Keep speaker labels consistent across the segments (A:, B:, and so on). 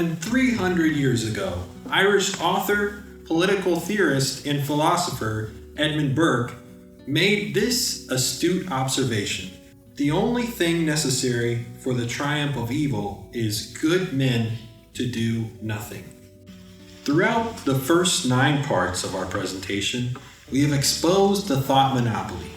A: than 300 years ago, Irish author, political theorist, and philosopher Edmund Burke made this astute observation. The only thing necessary for the triumph of evil is good men to do nothing. Throughout the first 9 parts of our presentation, we have exposed the thought monopoly.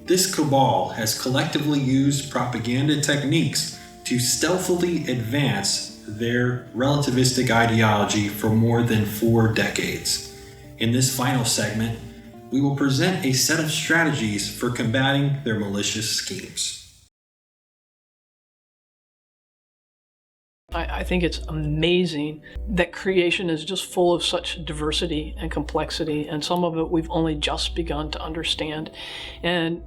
A: This cabal has collectively used propaganda techniques to stealthily advance their relativistic ideology for more than 4 decades. In this final segment, we will present a set of strategies for combating their malicious schemes.
B: I think it's amazing that creation is just full of such diversity and complexity, and some of it we've only just begun to understand. And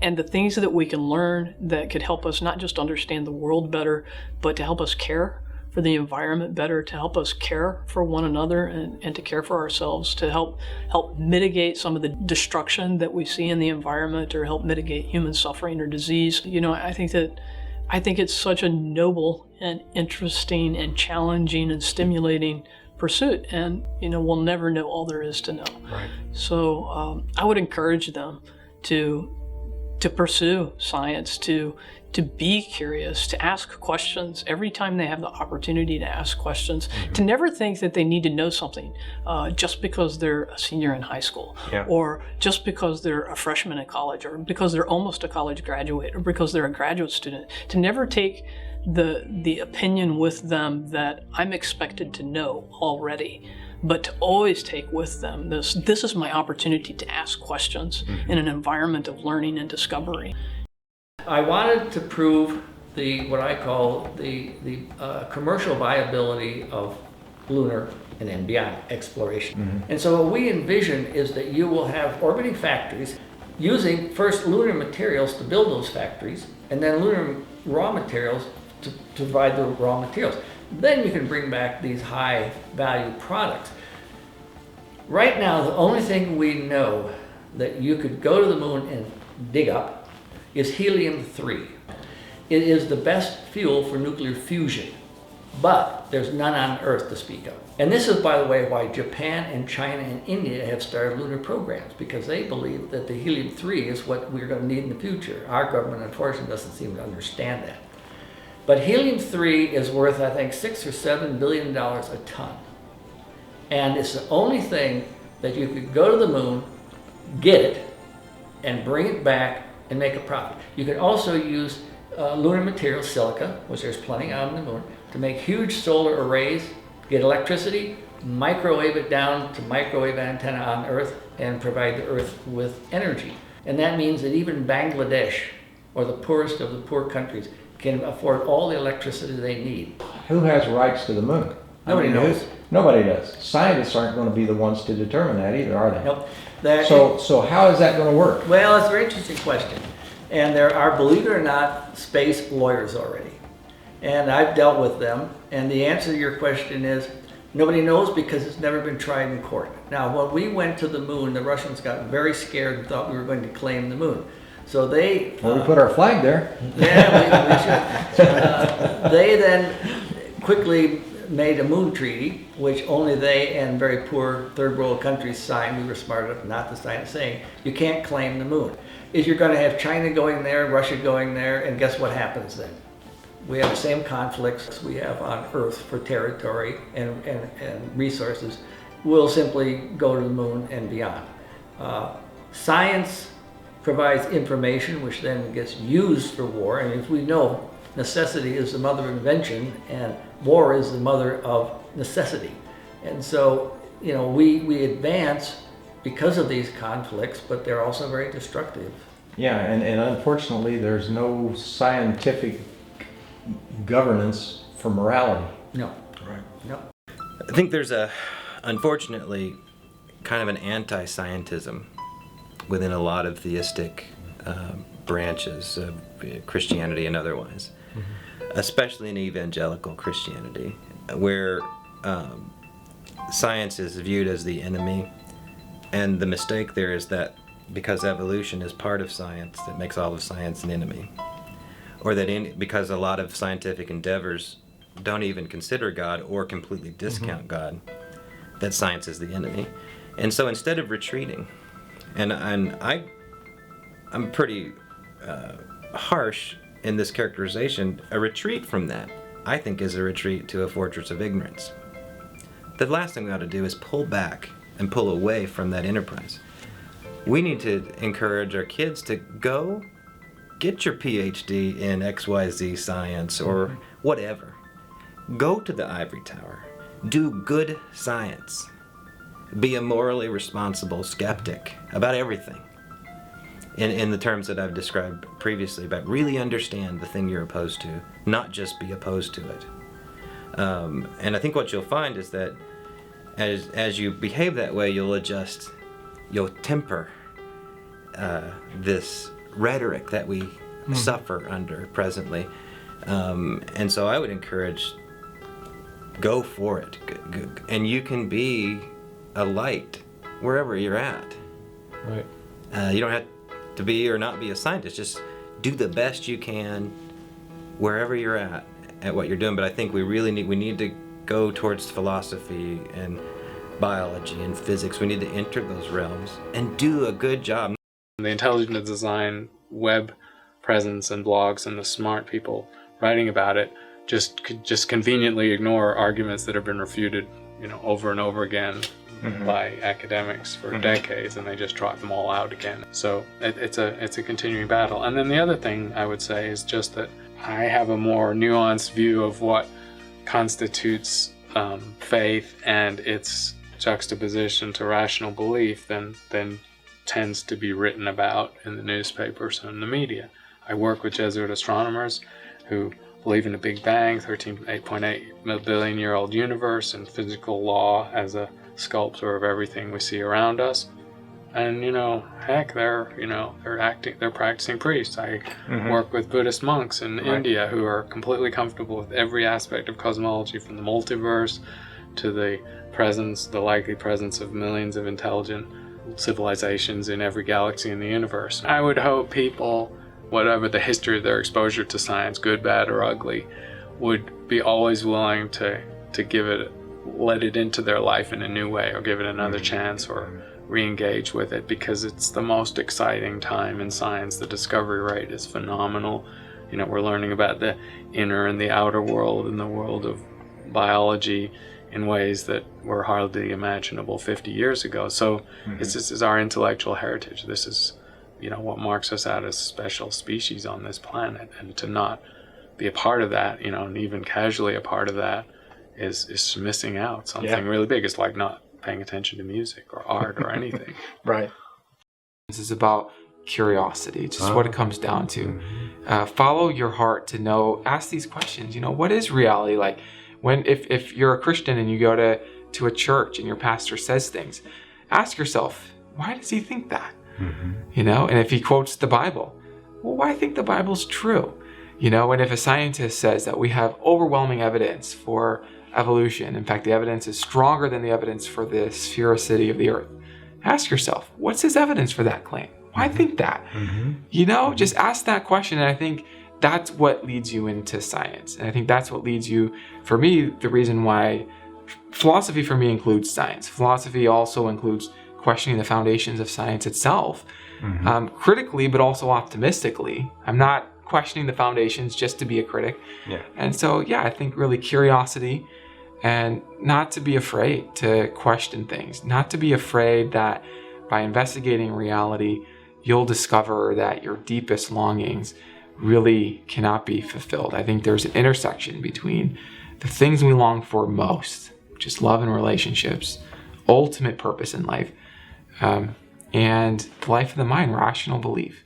B: the things that we can learn that could help us not just understand the world better, but to help us care for the environment better, to help us care for one another and to care for ourselves, to help mitigate some of the destruction that we see in the environment, or help mitigate human suffering or disease. I think it's such a noble and interesting and challenging and stimulating pursuit, and we'll never know all there is to know.
A: Right.
B: So I would encourage them to pursue science, to be curious, to ask questions every time they have the opportunity to ask questions, to never think that they need to know something just because they're a senior in high school, or just because they're a freshman in college, or because they're almost a college graduate, or because they're a graduate student. To never take the opinion with them that I'm expected to know already, but to always take with them this is my opportunity to ask questions in an environment of learning and discovery.
C: I wanted to prove what I call the commercial viability of lunar and then beyond exploration. And so what we envision is that you will have orbiting factories using first lunar materials to build those factories, and then lunar raw materials to provide the raw materials. Then you can bring back these high value products. Right now, the only thing we know that you could go to the moon and dig up is helium-3. It is the best fuel for nuclear fusion, but there's none on Earth to speak of. And this is, by the way, why Japan and China and India have started lunar programs, because they believe that the helium-3 is what we're going to need in the future. Our government, unfortunately, doesn't seem to understand that. But helium-3 is worth, I think, $6 or $7 billion a ton. And it's the only thing that you could go to the moon, get it, and bring it back and make a profit. You can also use lunar material, silica, which there's plenty on the moon, to make huge solar arrays, get electricity, microwave it down to microwave antenna on Earth, and provide the Earth with energy. And that means that even Bangladesh, or the poorest of the poor countries, can afford all the electricity they need.
D: Who has rights to the moon?
C: Nobody knows.
D: Nobody does. Scientists aren't going to be the ones to determine that either, are they?
C: Nope.
D: So how is that going to work?
C: Well, it's a very interesting question. And there are, believe it or not, space lawyers already. And I've dealt with them. And the answer to your question is, nobody knows because it's never been tried in court. Now, when we went to the moon, the Russians got very scared and thought we were going to claim the moon. So they...
D: Well, we put our flag there.
C: Yeah, we should. They then quickly made a moon treaty, which only they and very poor third world countries signed. We were smart enough not to sign it, saying you can't claim the moon. Is you're going to have China going there, Russia going there, and guess what happens then? We have the same conflicts we have on Earth for territory and resources. We'll simply go to the moon and beyond. Science provides information which then gets used for war, and as we know, necessity is the mother of invention, and war is the mother of necessity. And so, we advance because of these conflicts, but they're also very destructive.
D: Yeah, and unfortunately, there's no scientific governance for morality.
C: No.
A: Right.
C: No.
E: I think there's unfortunately, kind of an anti-scientism within a lot of theistic branches of Christianity and otherwise, especially in evangelical Christianity, where science is viewed as the enemy. And the mistake there is that because evolution is part of science, that makes all of science an enemy. Or that because a lot of scientific endeavors don't even consider God or completely discount God, that science is the enemy. And so instead of retreating, and I'm pretty harsh in this characterization, a retreat from that, I think, is a retreat to a fortress of ignorance. The last thing we ought to do is pull back and pull away from that enterprise. We need to encourage our kids to go get your PhD in XYZ science or whatever. Go to the ivory tower. Do good science. Be a morally responsible skeptic about everything. In the terms that I've described previously, but really understand the thing you're opposed to, not just be opposed to it. And I think what you'll find is that as you behave that way, you'll temper this rhetoric that we suffer under presently. And so I would encourage, go for it. And you can be a light wherever you're at.
F: Right.
E: You don't have to be or not be a scientist. Just do the best you can wherever you're at what you're doing. But I think we need to go towards philosophy and biology and physics. We need to enter those realms and do a good job.
F: The intelligent design web presence and blogs and the smart people writing about it just conveniently ignore arguments that have been refuted, over and over again by academics for decades, and they just trot them all out again. So it's a continuing battle. And then the other thing I would say is just that I have a more nuanced view of what constitutes faith and its juxtaposition to rational belief than tends to be written about in the newspapers and the media. I work with Jesuit astronomers who believe in a Big Bang, 8.8 billion year old universe, and physical law as a sculptor of everything we see around us. And heck, they're practicing priests. I work with Buddhist monks in India who are completely comfortable with every aspect of cosmology, from the multiverse to the likely presence of millions of intelligent civilizations in every galaxy in the universe. I would hope people, whatever the history of their exposure to science, good, bad, or ugly, would be always willing to let it into their life in a new way, or give it another chance, or re-engage with it, because it's the most exciting time in science. The discovery rate is phenomenal. We're learning about the inner and the outer world and the world of biology in ways that were hardly imaginable 50 years ago. So this is our intellectual heritage. This is what marks us out as a special species on this planet, and to not be a part of that, and even casually a part of that, is missing out something really big. It's like not paying attention to music or art or anything.
D: Right.
G: This is about curiosity, just what it comes down to. Follow your heart to know, ask these questions. What is reality like? If you're a Christian and you go to a church and your pastor says things, ask yourself, why does he think that? And if he quotes the Bible, well, why think the Bible's true? And if a scientist says that we have overwhelming evidence for evolution, in fact, the evidence is stronger than the evidence for the sphericity of the earth, ask yourself, what's his evidence for that claim? Why think that? Just ask that question. And I think that's what leads you into science. And I think that's what leads you, for me, the reason why philosophy for me includes science. Philosophy also includes questioning the foundations of science itself, critically, but also optimistically. I'm not questioning the foundations just to be a critic. And so, I think really curiosity, and not to be afraid to question things, not to be afraid that by investigating reality, you'll discover that your deepest longings really cannot be fulfilled. I think there's an intersection between the things we long for most, which is love and relationships, ultimate purpose in life, and the life of the mind, rational belief.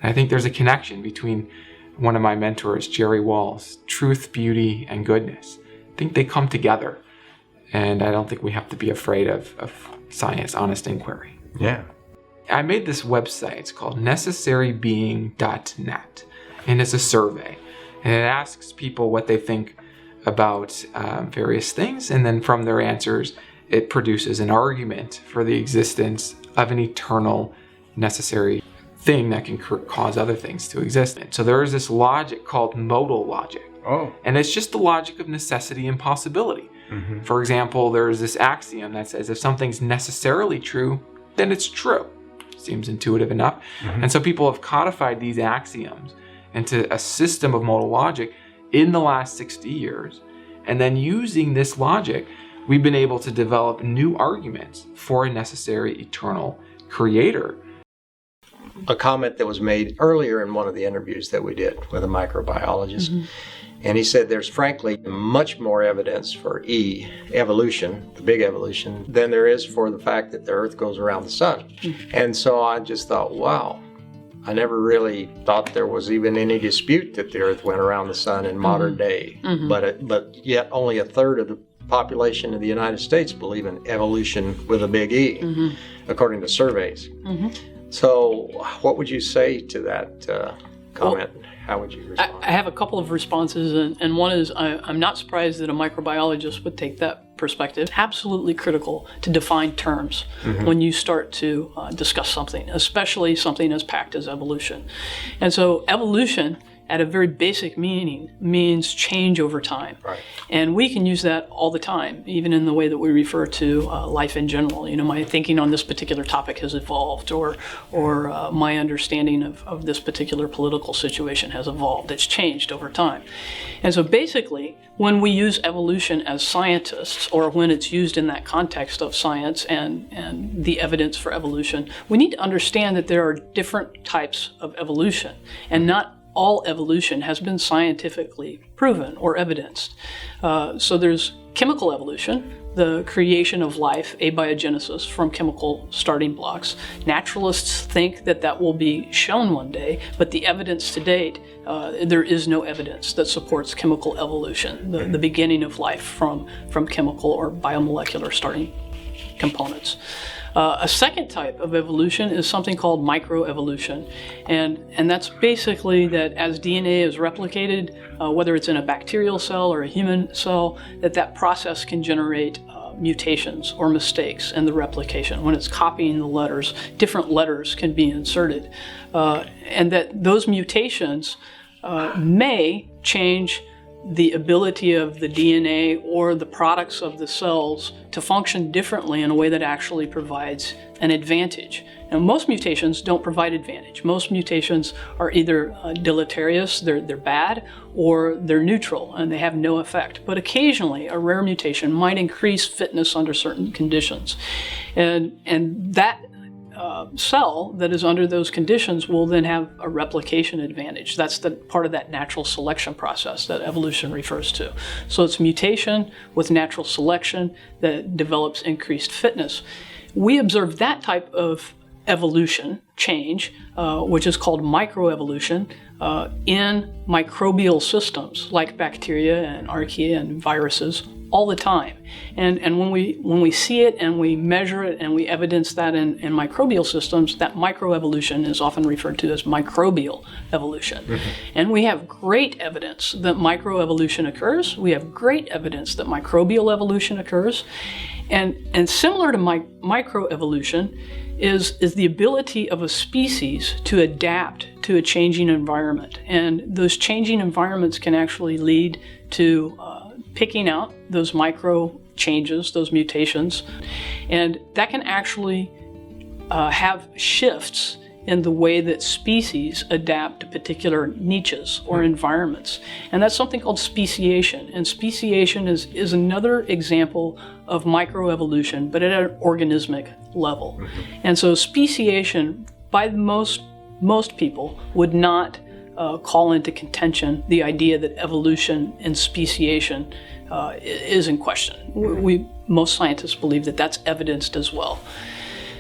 G: And I think there's a connection between one of my mentors, Jerry Walls, truth, beauty, and goodness. I think they come together. And I don't think we have to be afraid of science, honest inquiry.
D: Yeah.
G: I made this website. It's called necessarybeing.net. And it's a survey. And it asks people what they think about various things. And then from their answers, it produces an argument for the existence of an eternal, necessary thing that can cause other things to exist. And so there is this logic called modal logic.
D: Oh.
G: And it's just the logic of necessity and possibility. For example, there's this axiom that says if something's necessarily true, then it's true. Seems intuitive enough. And so people have codified these axioms into a system of modal logic in the last 60 years. And then using this logic, we've been able to develop new arguments for a necessary eternal creator.
H: A comment that was made earlier in one of the interviews that we did with a microbiologist. And he said there's frankly much more evidence for evolution, the big evolution, than there is for the fact that the Earth goes around the sun. And so I just thought, wow, I never really thought there was even any dispute that the Earth went around the sun in modern day. But yet only a third of the population of the United States believe in evolution with a big E, according to surveys. So what would you say to that comment? How would you respond?
B: I have a couple of responses, and one is I'm not surprised that a microbiologist would take that perspective. Absolutely critical to define terms when you start to discuss something, especially something as packed as evolution. And so evolution, at a very basic meaning, means change over time.
H: Right.
B: And we can use that all the time, even in the way that we refer to life in general. You know, my thinking on this particular topic has evolved, or my understanding of this particular political situation has evolved. It's changed over time. And so basically, when we use evolution as scientists, or when it's used in that context of science and the evidence for evolution, we need to understand that there are different types of evolution, and not all evolution has been scientifically proven or evidenced. So there's chemical evolution, the creation of life, abiogenesis, from chemical starting blocks. Naturalists think that that will be shown one day, but the evidence to date, there is no evidence that supports chemical evolution, the beginning of life from chemical or biomolecular starting components. A second type of evolution is something called microevolution, and that's basically that as DNA is replicated, whether it's in a bacterial cell or a human cell, that process can generate mutations or mistakes in the replication. When it's copying the letters, different letters can be inserted, and that those mutations may change the ability of the DNA or the products of the cells to function differently in a way that actually provides an advantage. Now, most mutations don't provide advantage. Most mutations are either deleterious, they're bad, or they're neutral and they have no effect. But occasionally, a rare mutation might increase fitness under certain conditions. And that cell that is under those conditions will then have a replication advantage. That's the part of that natural selection process that evolution refers to. So it's mutation with natural selection that develops increased fitness. We observe that type of evolution change, which is called microevolution, in microbial systems like bacteria and archaea and viruses all the time. And when we see it and we measure it and we evidence that in microbial systems, that microevolution is often referred to as microbial evolution. And we have great evidence that microevolution occurs. We have great evidence that microbial evolution occurs. And similar to microevolution is the ability of a species to adapt to a changing environment. And those changing environments can actually lead to picking out those micro changes, those mutations, and that can actually have shifts in the way that species adapt to particular niches or environments. And that's something called speciation. And speciation is another example of microevolution, but at an organismic level. And so speciation, by most people, would not call into contention the idea that evolution and speciation is in question. Most scientists believe that that's evidenced as well.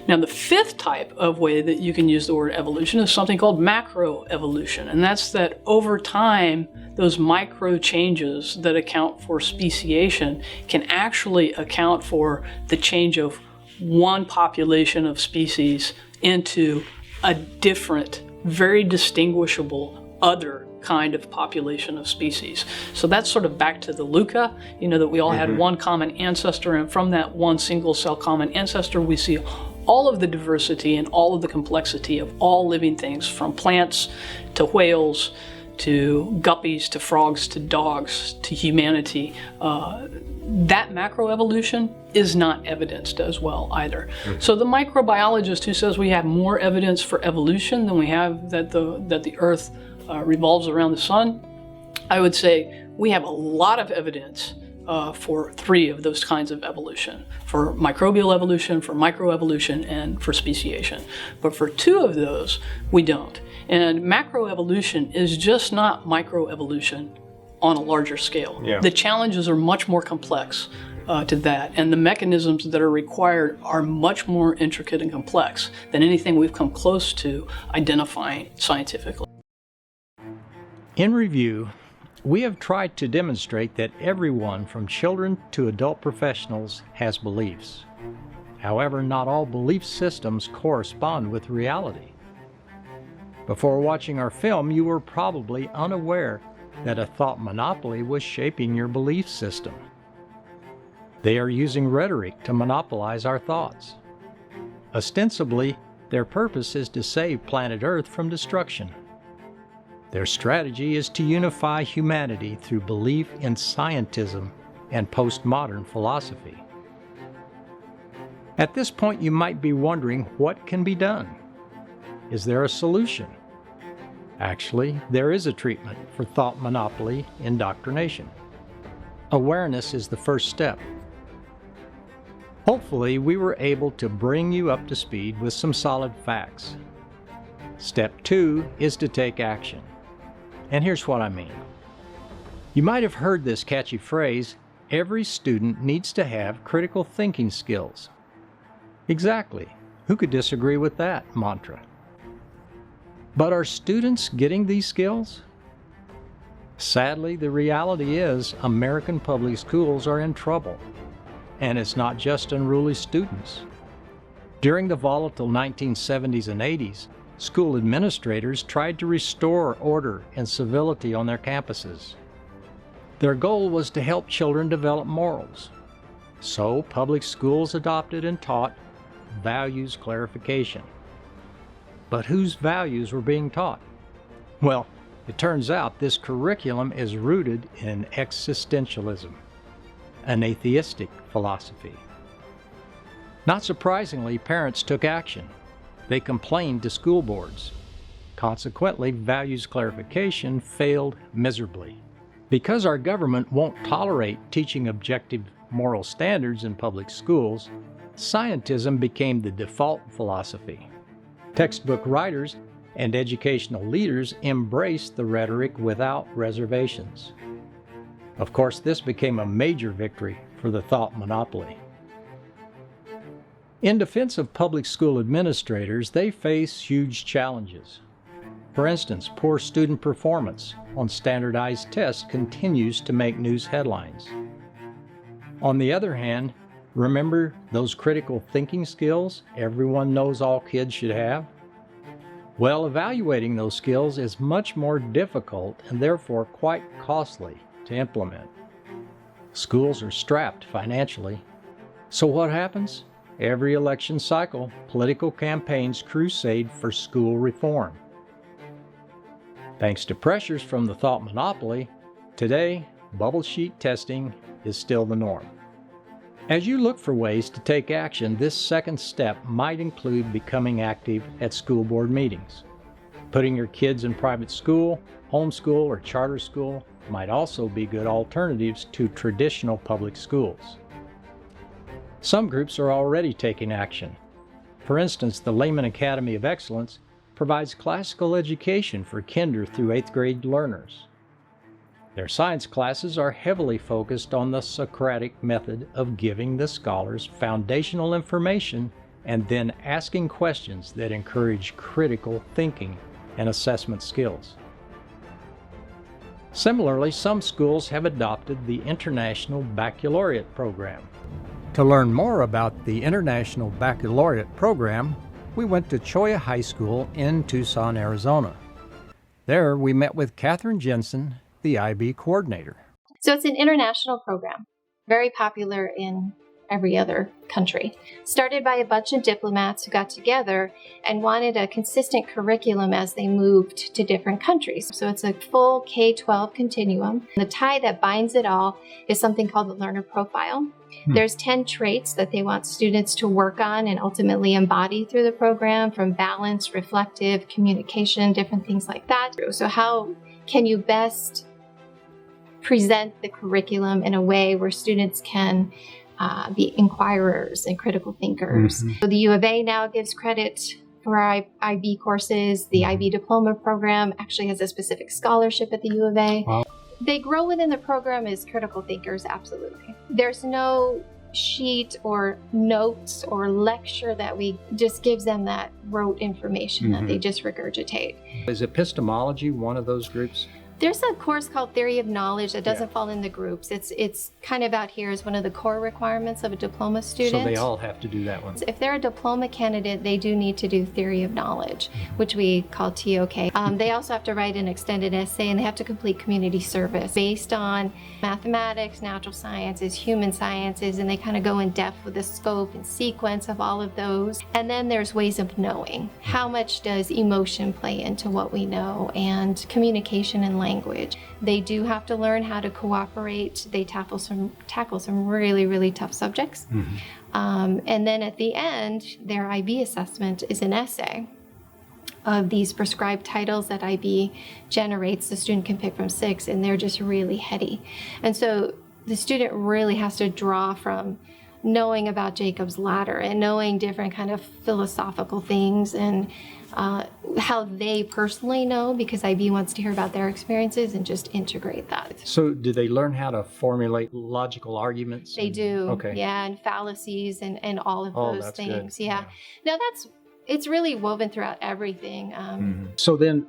B: Now, the fifth type of way that you can use the word evolution is something called macroevolution, and that's that over time, those micro changes that account for speciation can actually account for the change of one population of species into a different, very distinguishable other kind of population of species. So that's sort of back to the Luca, that we all had one common ancestor, and from that one single cell common ancestor, we see all of the diversity and all of the complexity of all living things, from plants to whales to guppies, to frogs, to dogs, to humanity, that macroevolution is not evidenced as well either. So the microbiologist who says we have more evidence for evolution than we have that the Earth revolves around the sun, I would say we have a lot of evidence for 3 of those kinds of evolution: for microbial evolution, for microevolution, and for speciation. But for 2 of those, we don't. And macroevolution is just not microevolution on a larger scale.
H: Yeah.
B: The challenges are much more complex to that, and the mechanisms that are required are much more intricate and complex than anything we've come close to identifying scientifically.
I: In review, we have tried to demonstrate that everyone from children to adult professionals has beliefs. However, not all belief systems correspond with reality. Before watching our film, you were probably unaware that a thought monopoly was shaping your belief system. They are using rhetoric to monopolize our thoughts. Ostensibly, their purpose is to save planet Earth from destruction. Their strategy is to unify humanity through belief in scientism and postmodern philosophy. At this point, you might be wondering what can be done. Is there a solution? Actually, there is a treatment for thought monopoly indoctrination. Awareness is the first step. Hopefully, we were able to bring you up to speed with some solid facts. Step 2 is to take action. And here's what I mean. You might have heard this catchy phrase, every student needs to have critical thinking skills. Exactly. Who could disagree with that mantra? But are students getting these skills? Sadly, the reality is American public schools are in trouble. And it's not just unruly students. During the volatile 1970s and 80s, school administrators tried to restore order and civility on their campuses. Their goal was to help children develop morals. So public schools adopted and taught values clarification. But whose values were being taught? Well, it turns out this curriculum is rooted in existentialism, an atheistic philosophy. Not surprisingly, parents took action. They complained to school boards. Consequently, values clarification failed miserably. Because our government won't tolerate teaching objective moral standards in public schools, scientism became the default philosophy. Textbook writers and educational leaders embraced the rhetoric without reservations. Of course, this became a major victory for the thought monopoly. In defense of public school administrators, they face huge challenges. For instance, poor student performance on standardized tests continues to make news headlines. On the other hand, remember those critical thinking skills everyone knows all kids should have? Well, evaluating those skills is much more difficult and therefore quite costly to implement. Schools are strapped financially. So what happens? Every election cycle, political campaigns crusade for school reform. Thanks to pressures from the thought monopoly, today, bubble sheet testing is still the norm. As you look for ways to take action, this second step might include becoming active at school board meetings. Putting your kids in private school, homeschool, or charter school might also be good alternatives to traditional public schools. Some groups are already taking action. For instance, the Lehman Academy of Excellence provides classical education for kinder through 8th grade learners. Their science classes are heavily focused on the Socratic method of giving the scholars foundational information and then asking questions that encourage critical thinking and assessment skills. Similarly, some schools have adopted the International Baccalaureate program. To learn more about the International Baccalaureate program, we went to Cholla High School in Tucson, Arizona. There, we met with Catherine Jensen, the IB coordinator.
J: So it's an international program, very popular in every other country. Started by a bunch of diplomats who got together and wanted a consistent curriculum as they moved to different countries. So it's a full K-12 continuum. The tie that binds it all is something called the learner profile. There's 10 traits that they want students to work on and ultimately embody through the program, from balance, reflective, communication, different things like that. So how can you best present the curriculum in a way where students can be inquirers and critical thinkers? So the U of A now gives credit for our IB courses. The IB diploma program actually has a specific scholarship at the U of A.
I: Wow.
J: They grow within the program as critical thinkers, absolutely. There's no sheet or notes or lecture that we just gives them that rote information that they just regurgitate.
I: Is epistemology one of those groups?
J: There's a course called Theory of Knowledge that doesn't fall in the groups. It's kind of out here as one of the core requirements of a diploma student.
I: So they all have to do that one.
J: If they're a diploma candidate, they do need to do Theory of Knowledge, which we call TOK. They also have to write an extended essay, and they have to complete community service based on mathematics, natural sciences, human sciences, and they kind of go in depth with the scope and sequence of all of those. And then there's ways of knowing. How much does emotion play into what we know, and communication and language. They do have to learn how to cooperate. They tackle some really, really tough subjects. And then at the end, their IB assessment is an essay of these prescribed titles that IB generates. The student can pick from 6, and they're just really heady. And so the student really has to draw from knowing about Jacob's ladder and knowing different kind of philosophical things and how they personally know, because IB wants to hear about their experiences, and just integrate that.
I: So do they learn how to formulate logical arguments?
J: They do.
I: Okay.
J: Yeah, and fallacies and all of those
I: that's
J: things.
I: good.
J: Yeah. Now it's really woven throughout everything.
I: So then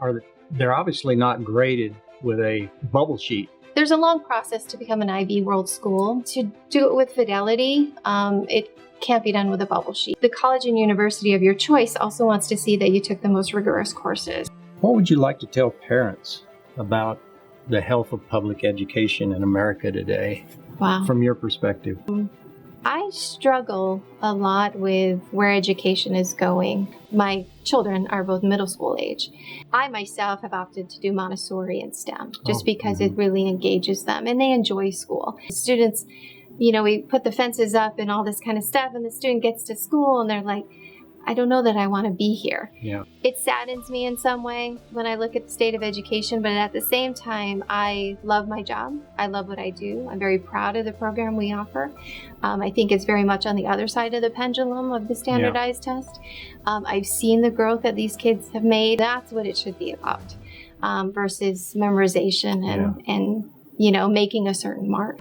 I: they're obviously not graded with a bubble sheet.
J: There's a long process to become an IB World School. To do it with fidelity, it can't be done with a bubble sheet. The college and university of your choice also wants to see that you took the most rigorous courses.
I: What would you like to tell parents about the health of public education in America today,
J: Wow.
I: from your perspective?
J: I struggle a lot with where education is going. My children are both middle school age. I myself have opted to do Montessori and STEM just because it really engages them and they enjoy school. Students, we put the fences up and all this kind of stuff, and the student gets to school and they're like, I don't know that I want to be here.
I: Yeah.
J: It saddens me in some way when I look at the state of education, but at the same time, I love my job. I love what I do. I'm very proud of the program we offer. I think it's very much on the other side of the pendulum of the standardized test. I've seen the growth that these kids have made. That's what it should be about, versus memorization and making a certain mark.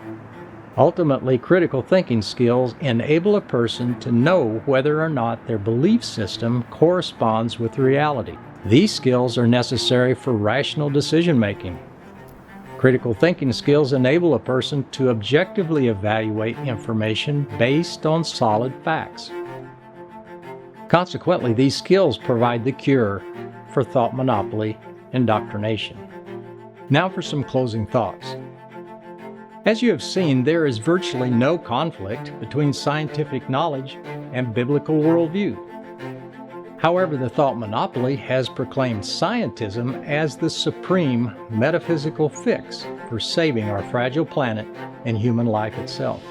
I: Ultimately, critical thinking skills enable a person to know whether or not their belief system corresponds with reality. These skills are necessary for rational decision making. Critical thinking skills enable a person to objectively evaluate information based on solid facts. Consequently, these skills provide the cure for thought monopoly indoctrination. Now for some closing thoughts. As you have seen, there is virtually no conflict between scientific knowledge and biblical worldview. However, the thought monopoly has proclaimed scientism as the supreme metaphysical fix for saving our fragile planet and human life itself.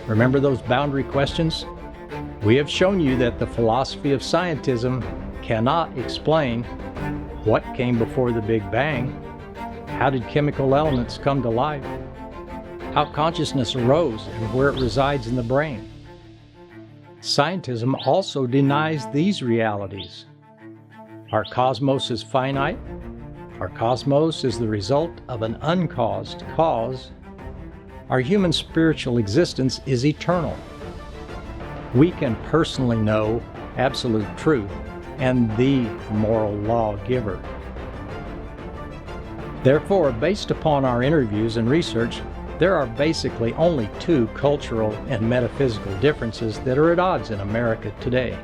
I: Remember those boundary questions? We have shown you that the philosophy of scientism cannot explain what came before the Big Bang. How did chemical elements come to life? How consciousness arose and where it resides in the brain? Scientism also denies these realities. Our cosmos is finite. Our cosmos is the result of an uncaused cause. Our human spiritual existence is eternal. We can personally know absolute truth and the moral lawgiver. Therefore, based upon our interviews and research, there are basically only 2 cultural and metaphysical differences that are at odds in America today.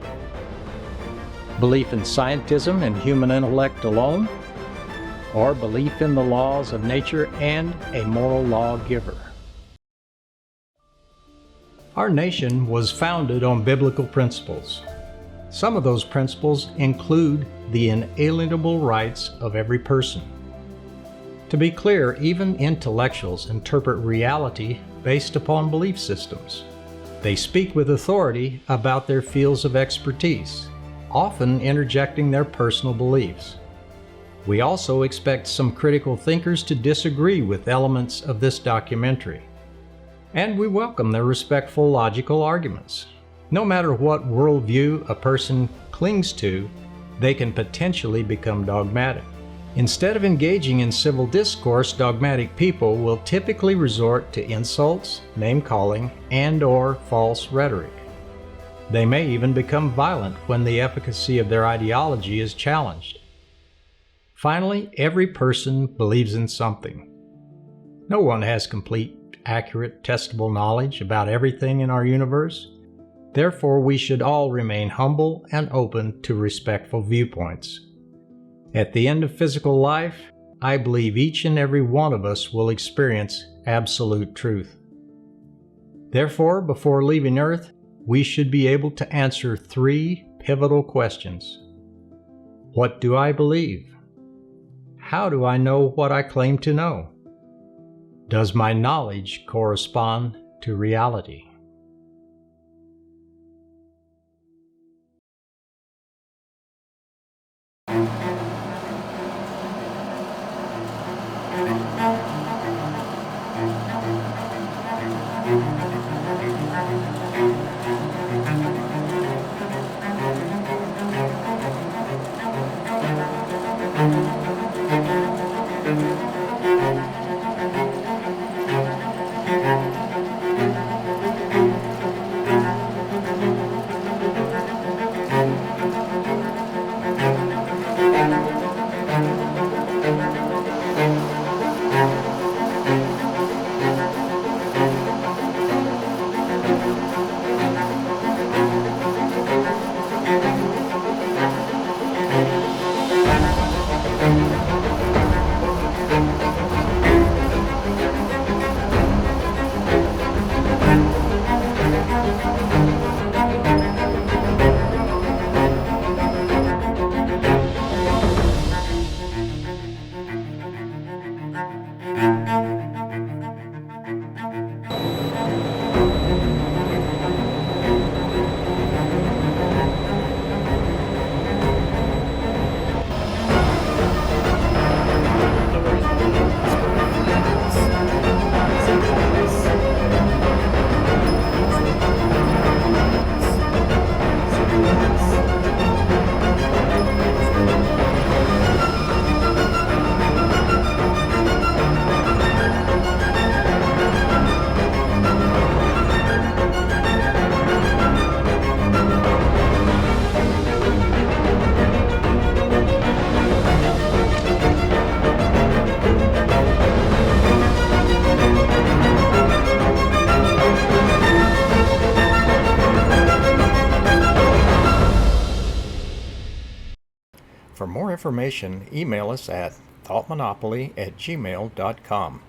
I: Belief in scientism and human intellect alone, or belief in the laws of nature and a moral lawgiver. Our nation was founded on biblical principles. Some of those principles include the inalienable rights of every person. To be clear, even intellectuals interpret reality based upon belief systems. They speak with authority about their fields of expertise, often interjecting their personal beliefs. We also expect some critical thinkers to disagree with elements of this documentary. And we welcome their respectful logical arguments. No matter what worldview a person clings to, they can potentially become dogmatic. Instead of engaging in civil discourse, dogmatic people will typically resort to insults, name-calling, and/or false rhetoric. They may even become violent when the efficacy of their ideology is challenged. Finally, every person believes in something. No one has complete, accurate, testable knowledge about everything in our universe. Therefore, we should all remain humble and open to respectful viewpoints. At the end of physical life, I believe each and every one of us will experience absolute truth. Therefore, before leaving Earth, we should be able to answer 3 pivotal questions. What do I believe? How do I know what I claim to know? Does my knowledge correspond to reality? For more information, email us at thoughtmonopoly@gmail.com.